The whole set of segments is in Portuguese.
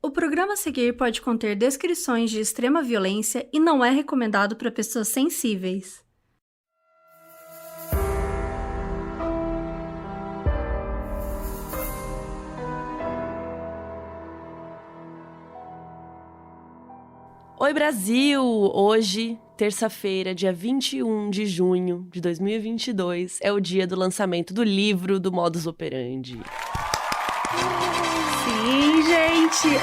O programa a seguir pode conter descrições de extrema violência e não é recomendado para pessoas sensíveis. Oi, Brasil! Hoje, terça-feira, dia 21 de junho de 2022, é o dia do lançamento do livro do Modus Operandi. Sim, gente!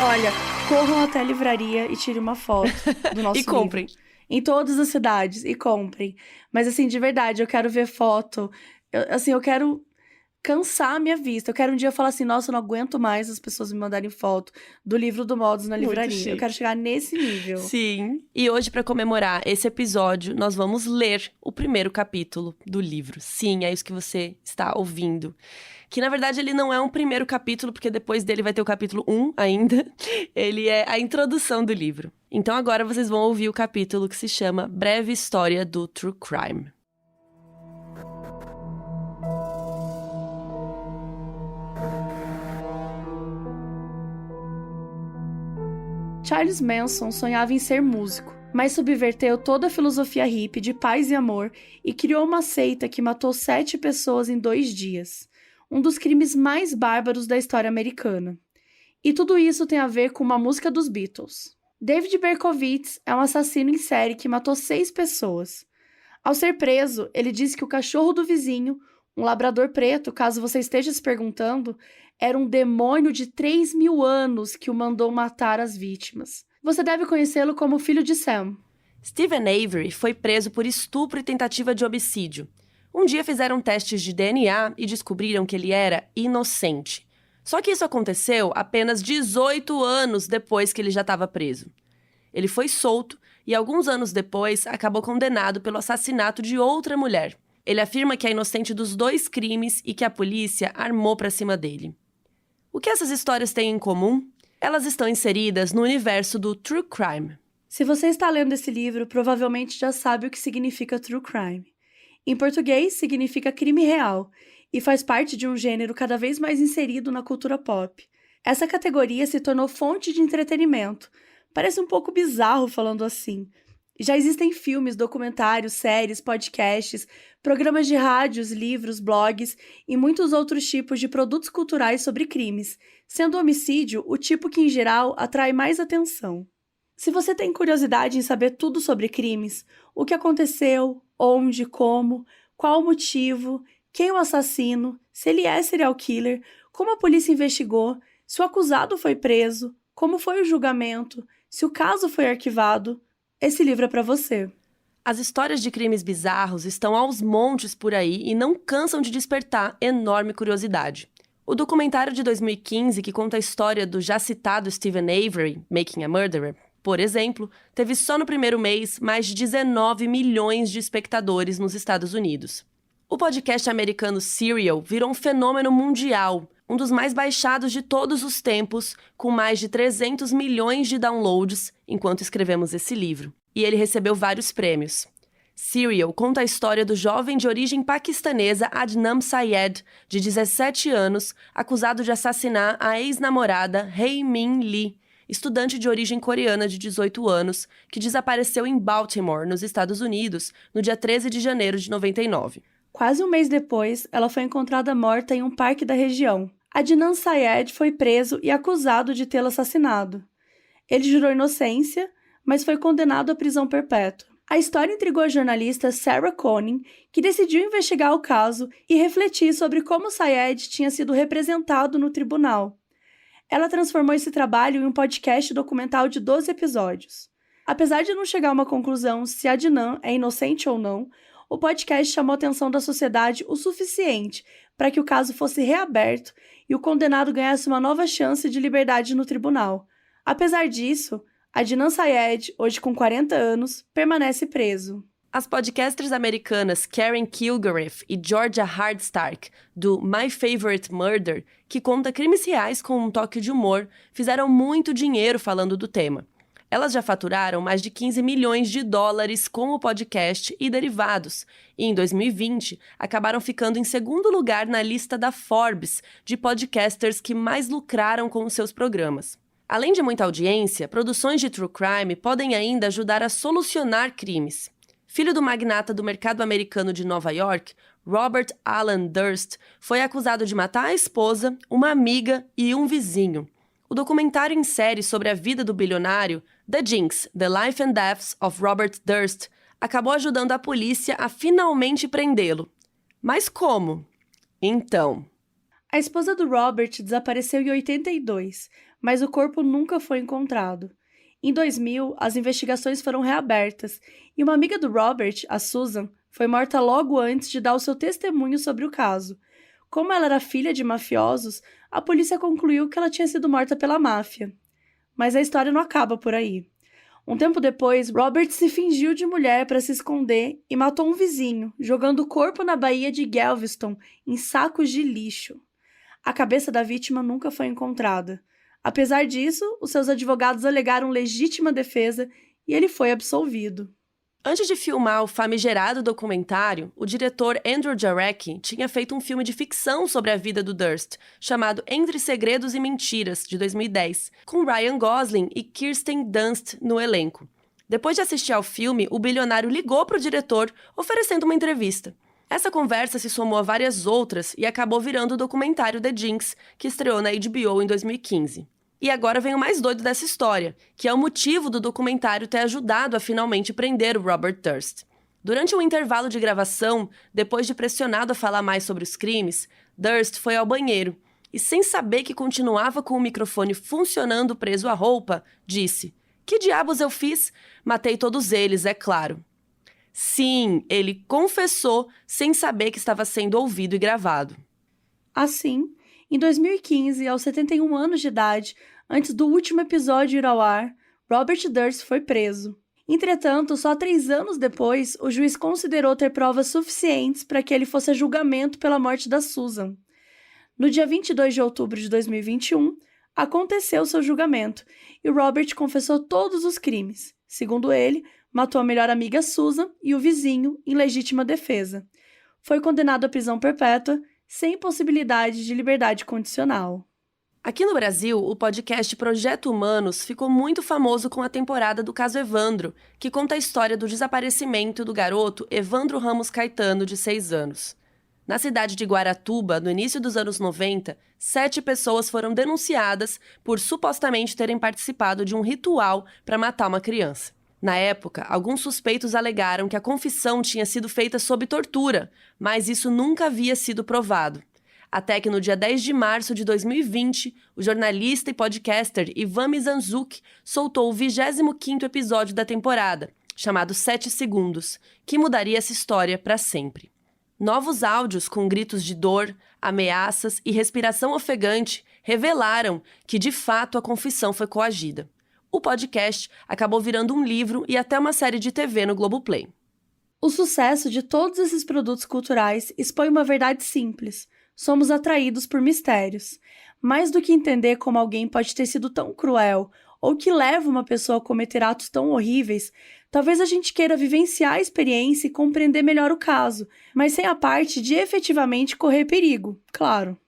Olha, corram até a livraria e tirem uma foto do nosso livro. E comprem. Em todas as cidades, e comprem. Mas assim, de verdade, eu quero ver foto. Eu quero cansar a minha vista. Eu quero um dia falar assim, nossa, eu não aguento mais as pessoas me mandarem foto do livro do Modus na livraria. chique. Eu quero chegar nesse nível. Sim. E hoje, para comemorar esse episódio, nós vamos ler o primeiro capítulo do livro. Sim, é isso que você está ouvindo. Que, na verdade, ele não é um primeiro capítulo, porque depois dele vai ter o capítulo 1 ainda. Ele é a introdução do livro. Então, agora vocês vão ouvir o capítulo que se chama Breve História do True Crime. Charles Manson sonhava em ser músico, mas subverteu toda a filosofia hippie de paz e amor e criou uma seita que matou 7 pessoas em 2 dias. Um dos crimes mais bárbaros da história americana. E tudo isso tem a ver com uma música dos Beatles. David Berkowitz é um assassino em série que matou 6 pessoas. Ao ser preso, ele disse que o cachorro do vizinho, um labrador preto, caso você esteja se perguntando, era um demônio de 3.000 anos que o mandou matar as vítimas. Você deve conhecê-lo como filho de Sam. Steven Avery foi preso por estupro e tentativa de homicídio. Um dia fizeram testes de DNA e descobriram que ele era inocente. Só que isso aconteceu apenas 18 anos depois que ele já estava preso. Ele foi solto e, alguns anos depois, acabou condenado pelo assassinato de outra mulher. Ele afirma que é inocente dos 2 crimes e que a polícia armou para cima dele. O que essas histórias têm em comum? Elas estão inseridas no universo do True Crime. Se você está lendo esse livro, provavelmente já sabe o que significa True Crime. Em português, significa crime real e faz parte de um gênero cada vez mais inserido na cultura pop. Essa categoria se tornou fonte de entretenimento. Parece um pouco bizarro falando assim. Já existem filmes, documentários, séries, podcasts, programas de rádios, livros, blogs e muitos outros tipos de produtos culturais sobre crimes, sendo o homicídio o tipo que, em geral, atrai mais atenção. Se você tem curiosidade em saber tudo sobre crimes, o que aconteceu, onde, como, qual o motivo, quem é o assassino, se ele é serial killer, como a polícia investigou, se o acusado foi preso, como foi o julgamento, se o caso foi arquivado, esse livro é para você. As histórias de crimes bizarros estão aos montes por aí e não cansam de despertar enorme curiosidade. O documentário de 2015, que conta a história do já citado Steven Avery, Making a Murderer, por exemplo, teve só no primeiro mês mais de 19 milhões de espectadores nos Estados Unidos. O podcast americano Serial virou um fenômeno mundial, um dos mais baixados de todos os tempos, com mais de 300 milhões de downloads enquanto escrevemos esse livro. E ele recebeu vários prêmios. Serial conta a história do jovem de origem paquistanesa Adnan Syed, de 17 anos, acusado de assassinar a ex-namorada Hae Min Lee, estudante de origem coreana de 18 anos, que desapareceu em Baltimore, nos Estados Unidos, no dia 13 de janeiro de 99. Quase um mês depois, ela foi encontrada morta em um parque da região. Adnan Syed foi preso e acusado de tê-la assassinado. Ele jurou inocência, mas foi condenado à prisão perpétua. A história intrigou a jornalista Sarah Koenig, que decidiu investigar o caso e refletir sobre como Syed tinha sido representado no tribunal. Ela transformou esse trabalho em um podcast documental de 12 episódios. Apesar de não chegar a uma conclusão se Adnan é inocente ou não, o podcast chamou a atenção da sociedade o suficiente para que o caso fosse reaberto e o condenado ganhasse uma nova chance de liberdade no tribunal. Apesar disso, Adnan Syed, hoje com 40 anos, permanece preso. As podcasters americanas Karen Kilgariff e Georgia Hardstark, do My Favorite Murder, que conta crimes reais com um toque de humor, fizeram muito dinheiro falando do tema. Elas já faturaram mais de 15 milhões de dólares com o podcast e derivados, e em 2020 acabaram ficando em segundo lugar na lista da Forbes de podcasters que mais lucraram com os seus programas. Além de muita audiência, produções de true crime podem ainda ajudar a solucionar crimes. Filho do magnata do mercado americano de Nova York, Robert Alan Durst foi acusado de matar a esposa, uma amiga e um vizinho. O documentário em série sobre a vida do bilionário, The Jinx, The Life and Deaths of Robert Durst, acabou ajudando a polícia a finalmente prendê-lo. Mas como? Então... A esposa do Robert desapareceu em 82, mas o corpo nunca foi encontrado. Em 2000, as investigações foram reabertas e uma amiga do Robert, a Susan, foi morta logo antes de dar o seu testemunho sobre o caso. Como ela era filha de mafiosos, a polícia concluiu que ela tinha sido morta pela máfia. Mas a história não acaba por aí. Um tempo depois, Robert se fingiu de mulher para se esconder e matou um vizinho, jogando o corpo na baía de Galveston em sacos de lixo. A cabeça da vítima nunca foi encontrada. Apesar disso, os seus advogados alegaram legítima defesa e ele foi absolvido. Antes de filmar o famigerado documentário, o diretor Andrew Jarecki tinha feito um filme de ficção sobre a vida do Durst, chamado Entre Segredos e Mentiras, de 2010, com Ryan Gosling e Kirsten Dunst no elenco. Depois de assistir ao filme, o bilionário ligou para o diretor, oferecendo uma entrevista. Essa conversa se somou a várias outras e acabou virando o documentário The Jinx, que estreou na HBO em 2015. E agora vem o mais doido dessa história, que é o motivo do documentário ter ajudado a finalmente prender o Robert Durst. Durante um intervalo de gravação, depois de pressionado a falar mais sobre os crimes, Durst foi ao banheiro e, sem saber que continuava com o microfone funcionando preso à roupa, disse: "Que diabos eu fiz? Matei todos eles, é claro." Sim, ele confessou sem saber que estava sendo ouvido e gravado. Assim, em 2015, aos 71 anos de idade, antes do último episódio ir ao ar, Robert Durst foi preso. Entretanto, só 3 anos depois, o juiz considerou ter provas suficientes para que ele fosse a julgamento pela morte da Susan. No dia 22 de outubro de 2021, aconteceu seu julgamento e Robert confessou todos os crimes. Segundo ele, matou a melhor amiga Susan e o vizinho em legítima defesa. Foi condenado à prisão perpétua, sem possibilidade de liberdade condicional. Aqui no Brasil, o podcast Projeto Humanos ficou muito famoso com a temporada do caso Evandro, que conta a história do desaparecimento do garoto Evandro Ramos Caetano, de 6 anos. Na cidade de Guaratuba, no início dos anos 90, 7 pessoas foram denunciadas por supostamente terem participado de um ritual para matar uma criança. Na época, alguns suspeitos alegaram que a confissão tinha sido feita sob tortura, mas isso nunca havia sido provado. Até que no dia 10 de março de 2020, o jornalista e podcaster Ivan Mizanzuki soltou o 25º episódio da temporada, chamado 7 Segundos, que mudaria essa história para sempre. Novos áudios com gritos de dor, ameaças e respiração ofegante revelaram que, de fato, a confissão foi coagida. O podcast acabou virando um livro e até uma série de TV no Globoplay. O sucesso de todos esses produtos culturais expõe uma verdade simples. Somos atraídos por mistérios. Mais do que entender como alguém pode ter sido tão cruel ou que leva uma pessoa a cometer atos tão horríveis, talvez a gente queira vivenciar a experiência e compreender melhor o caso, mas sem a parte de efetivamente correr perigo, claro.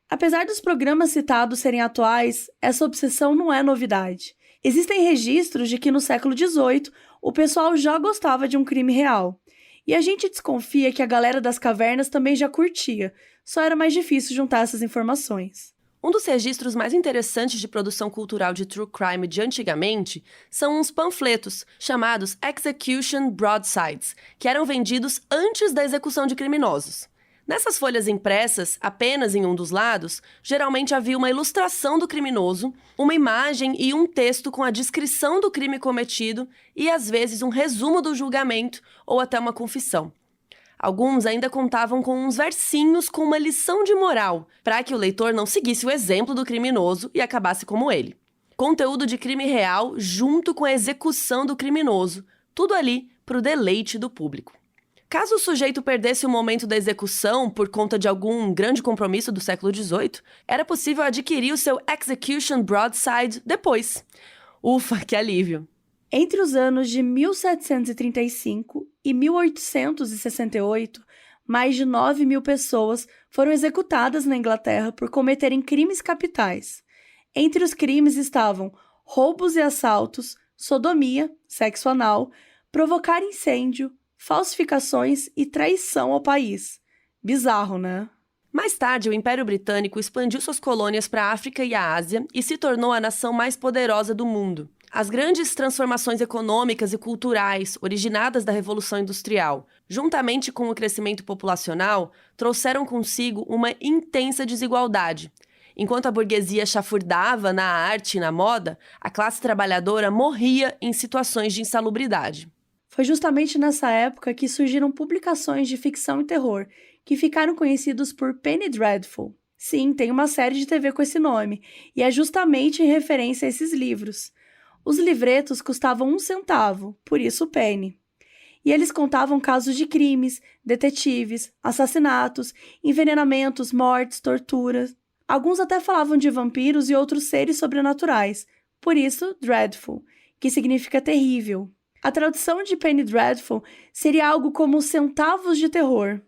Apesar dos programas citados serem atuais, essa obsessão não é novidade. Existem registros de que no século XVIII o pessoal já gostava de um crime real. E a gente desconfia que a galera das cavernas também já curtia, só era mais difícil juntar essas informações. Um dos registros mais interessantes de produção cultural de true crime de antigamente são uns panfletos chamados Execution Broadsides, que eram vendidos antes da execução de criminosos. Nessas folhas impressas, apenas em um dos lados, geralmente havia uma ilustração do criminoso, uma imagem e um texto com a descrição do crime cometido e, às vezes, um resumo do julgamento ou até uma confissão. Alguns ainda contavam com uns versinhos com uma lição de moral, para que o leitor não seguisse o exemplo do criminoso e acabasse como ele. Conteúdo de crime real junto com a execução do criminoso, tudo ali para o deleite do público. Caso o sujeito perdesse o momento da execução por conta de algum grande compromisso do século XVIII, era possível adquirir o seu Execution Broadside depois. Ufa, que alívio! Entre os anos de 1735 e 1868, mais de 9.000 pessoas foram executadas na Inglaterra por cometerem crimes capitais. Entre os crimes estavam roubos e assaltos, sodomia, sexo anal, provocar incêndio, falsificações e traição ao país. Bizarro, né? Mais tarde, o Império Britânico expandiu suas colônias para a África e a Ásia e se tornou a nação mais poderosa do mundo. As grandes transformações econômicas e culturais originadas da Revolução Industrial, juntamente com o crescimento populacional, trouxeram consigo uma intensa desigualdade. Enquanto a burguesia chafurdava na arte e na moda, a classe trabalhadora morria em situações de insalubridade. Foi justamente nessa época que surgiram publicações de ficção e terror, que ficaram conhecidos por Penny Dreadful. Sim, tem uma série de TV com esse nome, e é justamente em referência a esses livros. Os livretos custavam 1 centavo, por isso penny. E eles contavam casos de crimes, detetives, assassinatos, envenenamentos, mortes, torturas. Alguns até falavam de vampiros e outros seres sobrenaturais, por isso Dreadful, que significa terrível. A tradução de Penny Dreadful seria algo como centavos de terror.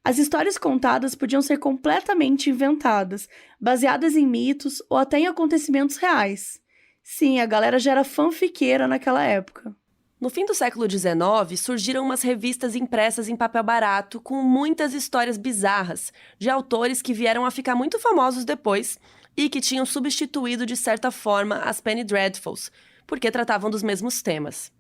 As histórias contadas podiam ser completamente inventadas, baseadas em mitos ou até em acontecimentos reais. Sim, a galera já era fanfiqueira naquela época. No fim do século XIX, surgiram umas revistas impressas em papel barato com muitas histórias bizarras, de autores que vieram a ficar muito famosos depois e que tinham substituído de certa forma as Penny Dreadfuls, porque tratavam dos mesmos temas.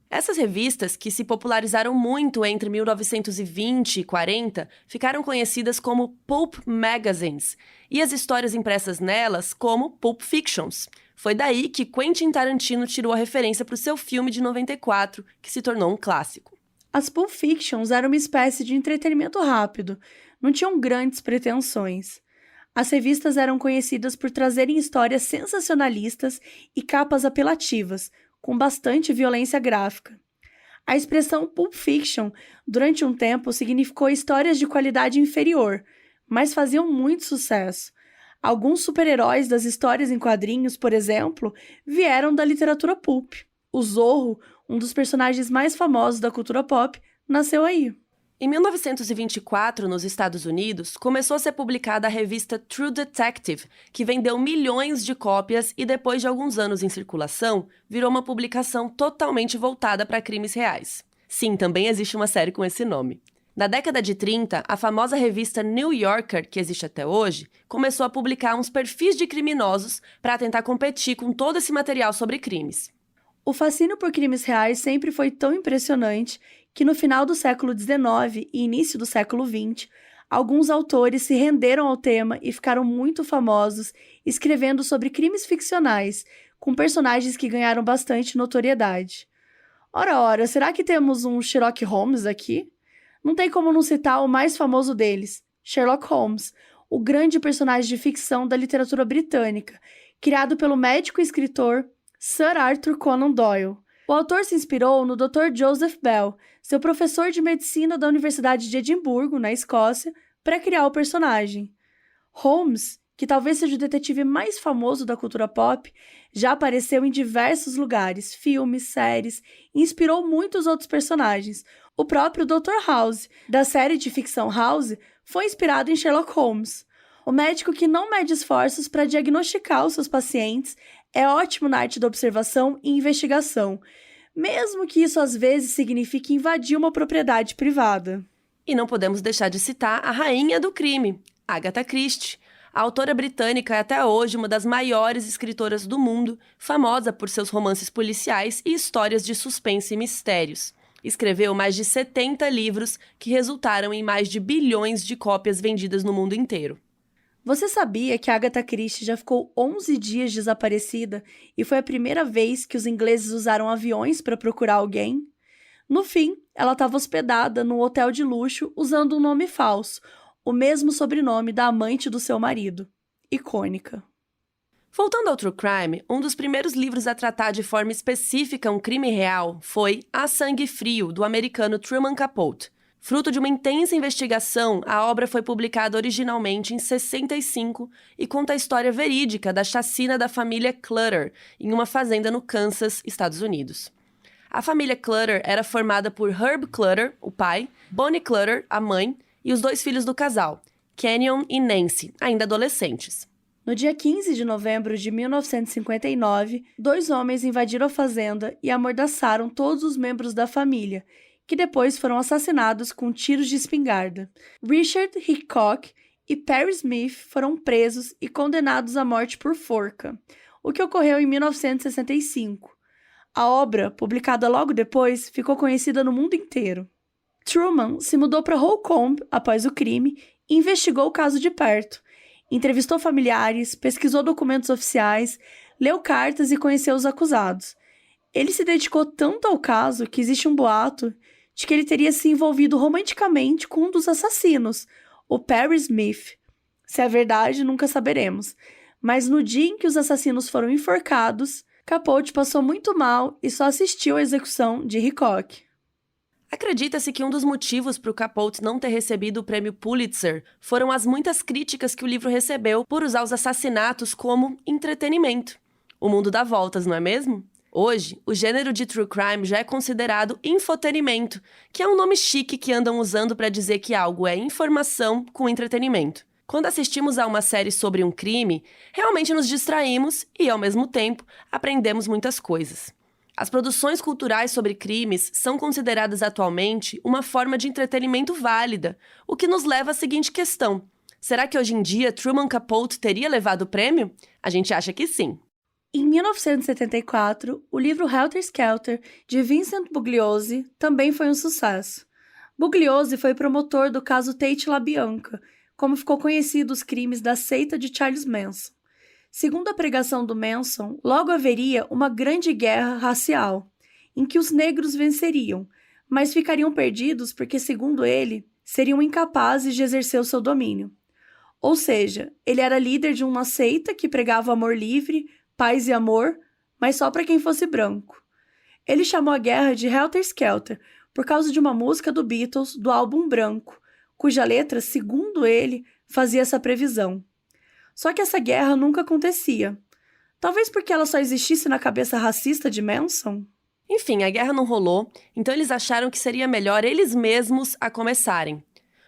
Essas revistas, que se popularizaram muito entre 1920 e 40, ficaram conhecidas como Pulp Magazines, e as histórias impressas nelas como Pulp Fictions. Foi daí que Quentin Tarantino tirou a referência para o seu filme de 94, que se tornou um clássico. As Pulp Fictions eram uma espécie de entretenimento rápido, não tinham grandes pretensões. As revistas eram conhecidas por trazerem histórias sensacionalistas e capas apelativas, com bastante violência gráfica. A expressão Pulp Fiction, durante um tempo, significou histórias de qualidade inferior, mas faziam muito sucesso. Alguns super-heróis das histórias em quadrinhos, por exemplo, vieram da literatura pulp. O Zorro, um dos personagens mais famosos da cultura pop, nasceu aí. Em 1924, nos Estados Unidos, começou a ser publicada a revista True Detective, que vendeu milhões de cópias e, depois de alguns anos em circulação, virou uma publicação totalmente voltada para crimes reais. Sim, também existe uma série com esse nome. Na década de 30, a famosa revista New Yorker, que existe até hoje, começou a publicar uns perfis de criminosos para tentar competir com todo esse material sobre crimes. O fascínio por crimes reais sempre foi tão impressionante que no final do século XIX e início do século XX, alguns autores se renderam ao tema e ficaram muito famosos escrevendo sobre crimes ficcionais, com personagens que ganharam bastante notoriedade. Ora, será que temos um Sherlock Holmes aqui? Não tem como não citar o mais famoso deles, Sherlock Holmes, o grande personagem de ficção da literatura britânica, criado pelo médico e escritor Sir Arthur Conan Doyle. O autor se inspirou no Dr. Joseph Bell, seu professor de medicina da Universidade de Edimburgo, na Escócia, para criar o personagem. Holmes, que talvez seja o detetive mais famoso da cultura pop, já apareceu em diversos lugares, filmes, séries, e inspirou muitos outros personagens. O próprio Dr. House, da série de ficção House, foi inspirado em Sherlock Holmes. O médico que não mede esforços para diagnosticar os seus pacientes é ótimo na arte da observação e investigação, mesmo que isso às vezes signifique invadir uma propriedade privada. E não podemos deixar de citar a rainha do crime, Agatha Christie. A autora britânica é até hoje uma das maiores escritoras do mundo, famosa por seus romances policiais e histórias de suspense e mistérios. Escreveu mais de 70 livros que resultaram em mais de bilhões de cópias vendidas no mundo inteiro. Você sabia que a Agatha Christie já ficou 11 dias desaparecida e foi a primeira vez que os ingleses usaram aviões para procurar alguém? No fim, ela estava hospedada num hotel de luxo usando um nome falso, o mesmo sobrenome da amante do seu marido. Icônica. Voltando ao True Crime, um dos primeiros livros a tratar de forma específica um crime real foi A Sangue Frio, do americano Truman Capote. Fruto de uma intensa investigação, a obra foi publicada originalmente em 65 e conta a história verídica da chacina da família Clutter em uma fazenda no Kansas, Estados Unidos. A família Clutter era formada por Herb Clutter, o pai, Bonnie Clutter, a mãe, e os 2 filhos do casal, Kenyon e Nancy, ainda adolescentes. No dia 15 de novembro de 1959, 2 homens invadiram a fazenda e amordaçaram todos os membros da família, que depois foram assassinados com tiros de espingarda. Richard Hickok e Perry Smith foram presos e condenados à morte por forca, o que ocorreu em 1965. A obra, publicada logo depois, ficou conhecida no mundo inteiro. Truman se mudou para Holcomb após o crime e investigou o caso de perto. Entrevistou familiares, pesquisou documentos oficiais, leu cartas e conheceu os acusados. Ele se dedicou tanto ao caso que existe um boato de que ele teria se envolvido romanticamente com um dos assassinos, o Perry Smith. Se é verdade, nunca saberemos. Mas no dia em que os assassinos foram enforcados, Capote passou muito mal e só assistiu à execução de Hickok. Acredita-se que um dos motivos para o Capote não ter recebido o prêmio Pulitzer foram as muitas críticas que o livro recebeu por usar os assassinatos como entretenimento. O mundo dá voltas, não é mesmo? Hoje, o gênero de true crime já é considerado infotenimento, que é um nome chique que andam usando para dizer que algo é informação com entretenimento. Quando assistimos a uma série sobre um crime, realmente nos distraímos e, ao mesmo tempo, aprendemos muitas coisas. As produções culturais sobre crimes são consideradas atualmente uma forma de entretenimento válida, o que nos leva à seguinte questão: será que hoje em dia Truman Capote teria levado o prêmio? A gente acha que sim. Em 1974, o livro Helter Skelter, de Vincent Bugliosi, também foi um sucesso. Bugliosi foi promotor do caso Tate LaBianca, como ficou conhecido os crimes da seita de Charles Manson. Segundo a pregação do Manson, logo haveria uma grande guerra racial, em que os negros venceriam, mas ficariam perdidos porque, segundo ele, seriam incapazes de exercer o seu domínio. Ou seja, ele era líder de uma seita que pregava o amor livre, paz e amor, mas só para quem fosse branco. Ele chamou a guerra de Helter Skelter por causa de uma música do Beatles do álbum Branco, cuja letra, segundo ele, fazia essa previsão. Só que essa guerra nunca acontecia. Talvez porque ela só existisse na cabeça racista de Manson? Enfim, a guerra não rolou, então eles acharam que seria melhor eles mesmos a começarem.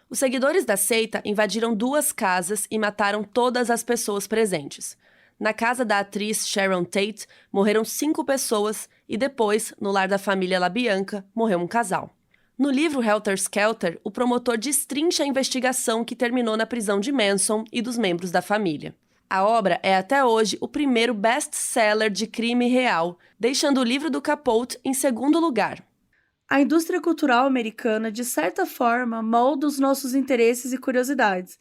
Os seguidores da seita invadiram 2 casas e mataram todas as pessoas presentes. Na casa da atriz Sharon Tate, morreram 5 pessoas e depois, no lar da família LaBianca, morreu um casal. No livro Helter Skelter, o promotor destrincha a investigação que terminou na prisão de Manson e dos membros da família. A obra é até hoje o primeiro best-seller de crime real, deixando o livro do Capote em segundo lugar. A indústria cultural americana, de certa forma, molda os nossos interesses e curiosidades.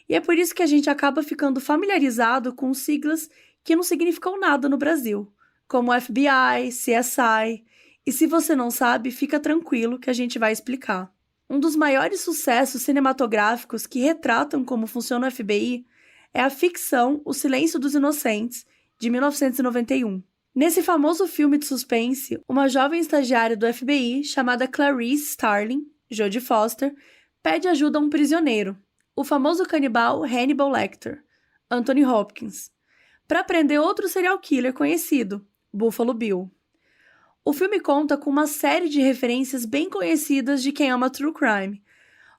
E é por isso que a gente acaba ficando familiarizado com siglas que não significam nada no Brasil, como FBI, CSI. E se você não sabe, fica tranquilo que a gente vai explicar. Um dos maiores sucessos cinematográficos que retratam como funciona o FBI é a ficção O Silêncio dos Inocentes, de 1991. Nesse famoso filme de suspense, uma jovem estagiária do FBI chamada Clarice Starling, Jodie Foster, pede ajuda a um prisioneiro, o famoso canibal Hannibal Lecter, Anthony Hopkins, para prender outro serial killer conhecido, Buffalo Bill. O filme conta com uma série de referências bem conhecidas de quem ama true crime.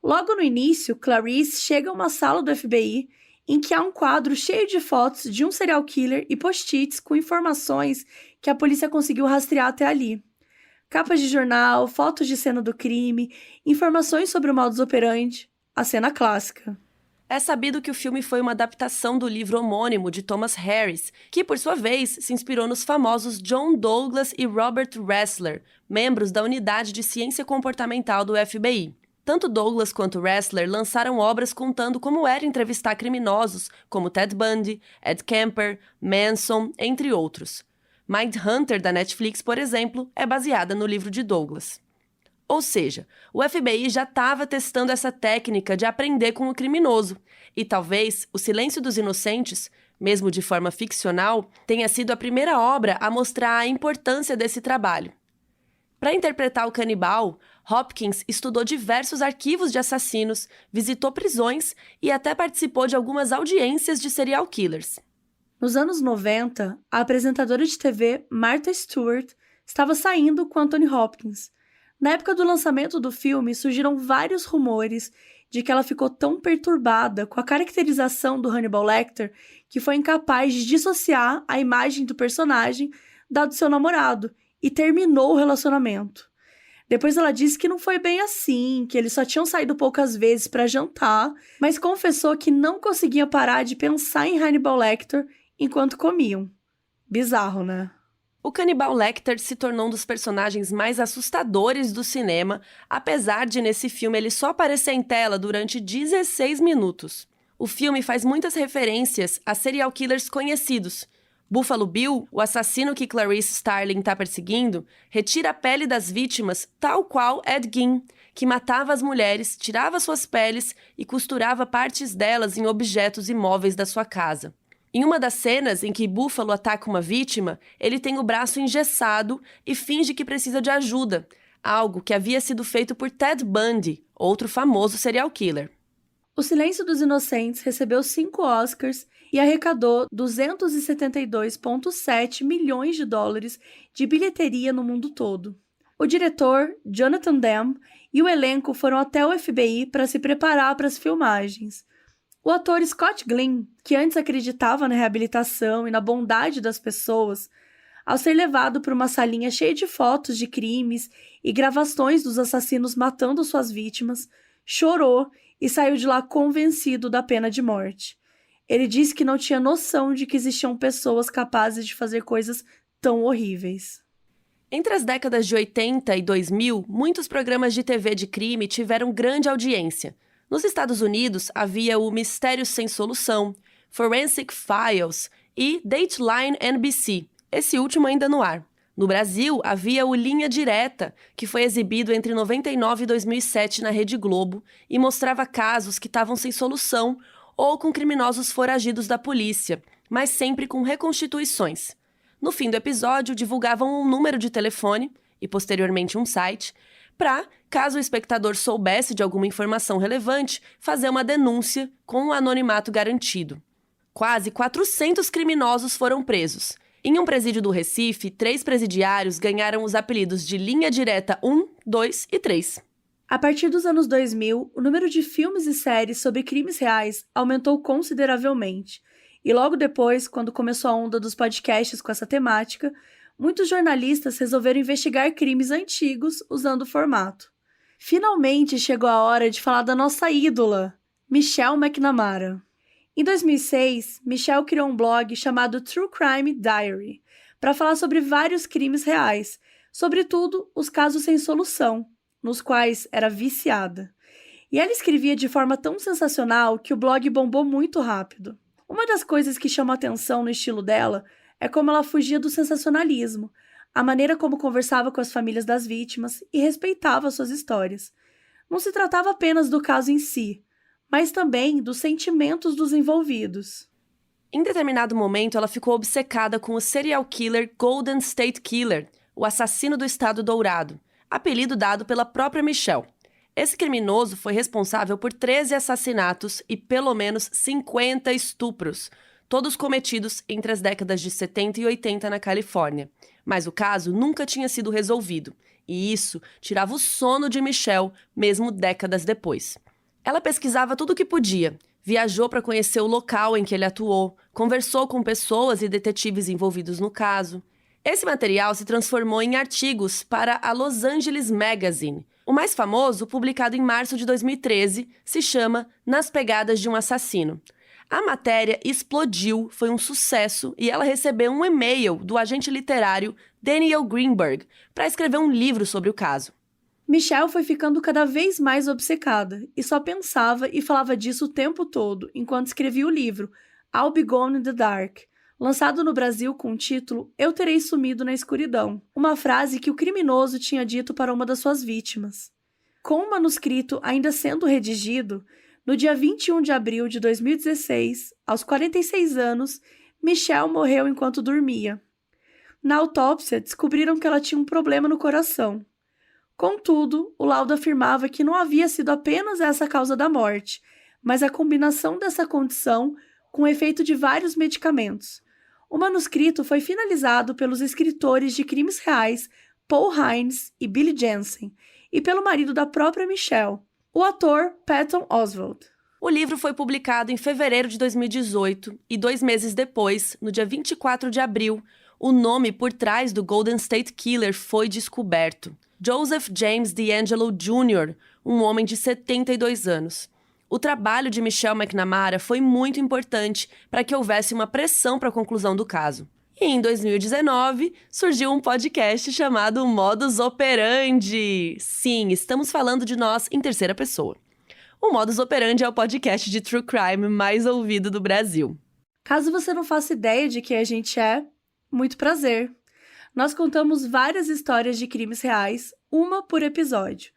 Logo no início, Clarice chega a uma sala do FBI em que há um quadro cheio de fotos de um serial killer e post-its com informações que a polícia conseguiu rastrear até ali. Capas de jornal, fotos de cena do crime, informações sobre o modus operandi, a cena clássica. É sabido que o filme foi uma adaptação do livro homônimo de Thomas Harris, que, por sua vez, se inspirou nos famosos John Douglas e Robert Ressler, membros da Unidade de Ciência Comportamental do FBI. Tanto Douglas quanto Ressler lançaram obras contando como era entrevistar criminosos como Ted Bundy, Ed Kemper, Manson, entre outros. Mindhunter, da Netflix, por exemplo, é baseada no livro de Douglas. Ou seja, o FBI já estava testando essa técnica de aprender com o criminoso. E talvez O Silêncio dos Inocentes, mesmo de forma ficcional, tenha sido a primeira obra a mostrar a importância desse trabalho. Para interpretar o canibal, Hopkins estudou diversos arquivos de assassinos, visitou prisões e até participou de algumas audiências de serial killers. Nos anos 90, a apresentadora de TV Martha Stewart estava saindo com Anthony Hopkins. Na época do lançamento do filme, surgiram vários rumores de que ela ficou tão perturbada com a caracterização do Hannibal Lecter que foi incapaz de dissociar a imagem do personagem da do seu namorado e terminou o relacionamento. Depois ela disse que não foi bem assim, que eles só tinham saído poucas vezes para jantar, mas confessou que não conseguia parar de pensar em Hannibal Lecter enquanto comiam. Bizarro, né? O Hannibal Lecter se tornou um dos personagens mais assustadores do cinema, apesar de nesse filme ele só aparecer em tela durante 16 minutos. O filme faz muitas referências a serial killers conhecidos. Buffalo Bill, o assassino que Clarice Starling está perseguindo, retira a pele das vítimas tal qual Ed Gein, que matava as mulheres, tirava suas peles e costurava partes delas em objetos imóveis da sua casa. Em uma das cenas em que Buffalo ataca uma vítima, ele tem o braço engessado e finge que precisa de ajuda, algo que havia sido feito por Ted Bundy, outro famoso serial killer. O Silêncio dos Inocentes recebeu 5 Oscars e arrecadou 272,7 milhões de dólares de bilheteria no mundo todo. O diretor, Jonathan Demme, e o elenco foram até o FBI para se preparar para as filmagens. O ator Scott Glenn, que antes acreditava na reabilitação e na bondade das pessoas, ao ser levado para uma salinha cheia de fotos de crimes e gravações dos assassinos matando suas vítimas, chorou e saiu de lá convencido da pena de morte. Ele disse que não tinha noção de que existiam pessoas capazes de fazer coisas tão horríveis. Entre as décadas de 80 e 2000, muitos programas de TV de crime tiveram grande audiência. Nos Estados Unidos, havia o Mistério Sem Solução, Forensic Files e Dateline NBC, esse último ainda no ar. No Brasil, havia o Linha Direta, que foi exibido entre 99 e 2007 na Rede Globo e mostrava casos que estavam sem solução ou com criminosos foragidos da polícia, mas sempre com reconstituições. No fim do episódio, divulgavam um número de telefone e, posteriormente, um site, para, caso o espectador soubesse de alguma informação relevante, fazer uma denúncia com um anonimato garantido. Quase 400 criminosos foram presos. Em um presídio do Recife, 3 presidiários ganharam os apelidos de Linha Direta 1, 2 e 3. A partir dos anos 2000, o número de filmes e séries sobre crimes reais aumentou consideravelmente. E logo depois, quando começou a onda dos podcasts com essa temática, muitos jornalistas resolveram investigar crimes antigos usando o formato. Finalmente chegou a hora de falar da nossa ídola, Michelle McNamara. Em 2006, Michelle criou um blog chamado True Crime Diary, para falar sobre vários crimes reais, sobretudo os casos sem solução, nos quais era viciada. E ela escrevia de forma tão sensacional que o blog bombou muito rápido. Uma das coisas que chama atenção no estilo dela é como ela fugia do sensacionalismo, a maneira como conversava com as famílias das vítimas e respeitava suas histórias. Não se tratava apenas do caso em si, mas também dos sentimentos dos envolvidos. Em determinado momento, ela ficou obcecada com o serial killer Golden State Killer, o assassino do Estado Dourado, apelido dado pela própria Michelle. Esse criminoso foi responsável por 13 assassinatos e pelo menos 50 estupros, todos cometidos entre as décadas de 70 e 80 na Califórnia. Mas o caso nunca tinha sido resolvido, e isso tirava o sono de Michelle, mesmo décadas depois. Ela pesquisava tudo o que podia, viajou para conhecer o local em que ele atuou, conversou com pessoas e detetives envolvidos no caso. Esse material se transformou em artigos para a Los Angeles Magazine. O mais famoso, publicado em março de 2013, se chama Nas Pegadas de um Assassino. A matéria explodiu, foi um sucesso e ela recebeu um e-mail do agente literário Daniel Greenberg para escrever um livro sobre o caso. Michelle foi ficando cada vez mais obcecada e só pensava e falava disso o tempo todo enquanto escrevia o livro I'll Be Gone in the Dark, lançado no Brasil com o título Eu Terei Sumido na Escuridão, uma frase que o criminoso tinha dito para uma das suas vítimas. Com o manuscrito ainda sendo redigido, no dia 21 de abril de 2016, aos 46 anos, Michelle morreu enquanto dormia. Na autópsia, descobriram que ela tinha um problema no coração. Contudo, o laudo afirmava que não havia sido apenas essa a causa da morte, mas a combinação dessa condição com o efeito de vários medicamentos. O manuscrito foi finalizado pelos escritores de crimes reais Paul Hines e Billy Jensen, e pelo marido da própria Michelle, o ator Patton Oswalt. O livro foi publicado em fevereiro de 2018 e 2 meses depois, no dia 24 de abril, o nome por trás do Golden State Killer foi descoberto. Joseph James DeAngelo Jr., um homem de 72 anos. O trabalho de Michelle McNamara foi muito importante para que houvesse uma pressão para a conclusão do caso. E em 2019, surgiu um podcast chamado Modus Operandi. Sim, estamos falando de nós em terceira pessoa. O Modus Operandi é o podcast de True Crime mais ouvido do Brasil. Caso você não faça ideia de quem a gente é, muito prazer. Nós contamos várias histórias de crimes reais, uma por episódio.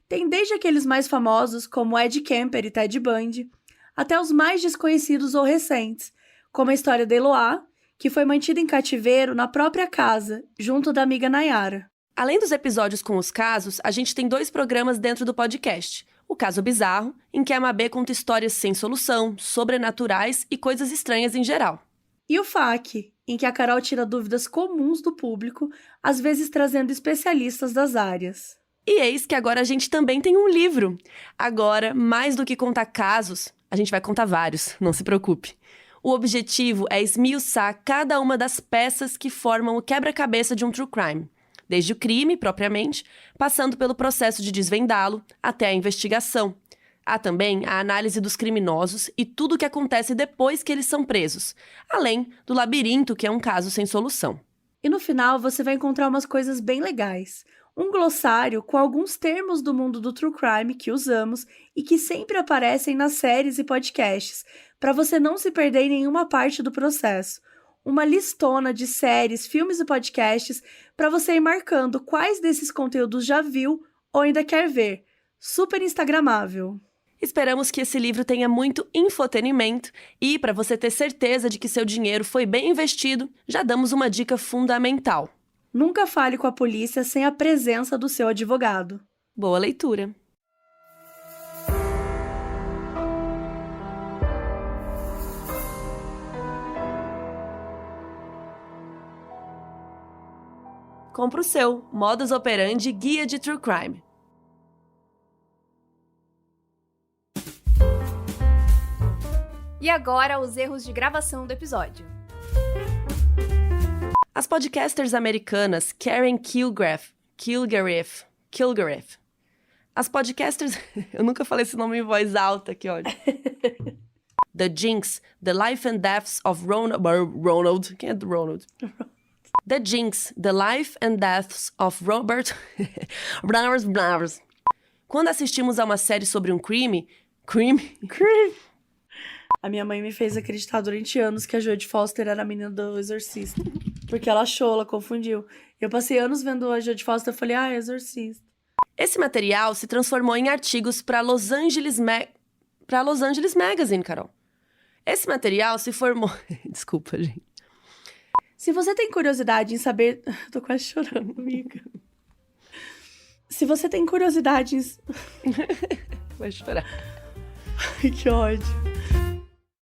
Tem desde aqueles mais famosos, como Ed Kemper e Ted Bundy, até os mais desconhecidos ou recentes, como a história de Eloá, que foi mantida em cativeiro na própria casa, junto da amiga Nayara. Além dos episódios com os casos, a gente tem 2 programas dentro do podcast. O Caso Bizarro, em que a Mabê conta histórias sem solução, sobrenaturais e coisas estranhas em geral. E o FAQ, em que a Carol tira dúvidas comuns do público, às vezes trazendo especialistas das áreas. E eis que agora a gente também tem um livro. Agora, mais do que contar casos, a gente vai contar vários, não se preocupe. O objetivo é esmiuçar cada uma das peças que formam o quebra-cabeça de um true crime. Desde o crime, propriamente, passando pelo processo de desvendá-lo, até a investigação. Há também a análise dos criminosos e tudo o que acontece depois que eles são presos, além do labirinto, que é um caso sem solução. E no final você vai encontrar umas coisas bem legais. Um glossário com alguns termos do mundo do true crime que usamos e que sempre aparecem nas séries e podcasts, para você não se perder em nenhuma parte do processo. Uma listona de séries, filmes e podcasts para você ir marcando quais desses conteúdos já viu ou ainda quer ver. Super instagramável. Esperamos que esse livro tenha muito infotenimento e, para você ter certeza de que seu dinheiro foi bem investido, já damos uma dica fundamental. Nunca fale com a polícia sem a presença do seu advogado. Boa leitura! Compre o seu Modus Operandi Guia de True Crime. E agora, os erros de gravação do episódio. As podcasters americanas Karen Kilgariff. As podcasters... Eu nunca falei esse nome em voz alta, que ódio. The Jinx, The Life and Deaths of Ronald. Quem é do Ronald? The Jinx, The Life and Deaths of Robert... Quando assistimos a uma série sobre um crime... A minha mãe me fez acreditar durante anos que a Jodie Foster era a menina do Exorcista. Porque ela achou, ela confundiu. Eu passei anos vendo a Jodie Foster e falei, é Exorcista. Esse material se transformou em artigos para Los Angeles Magazine, Carol. Esse material se formou... Desculpa, gente. Se você tem curiosidade em saber... Tô quase chorando, amiga. Se você tem curiosidade em... Vai chorar. Ai, que ódio.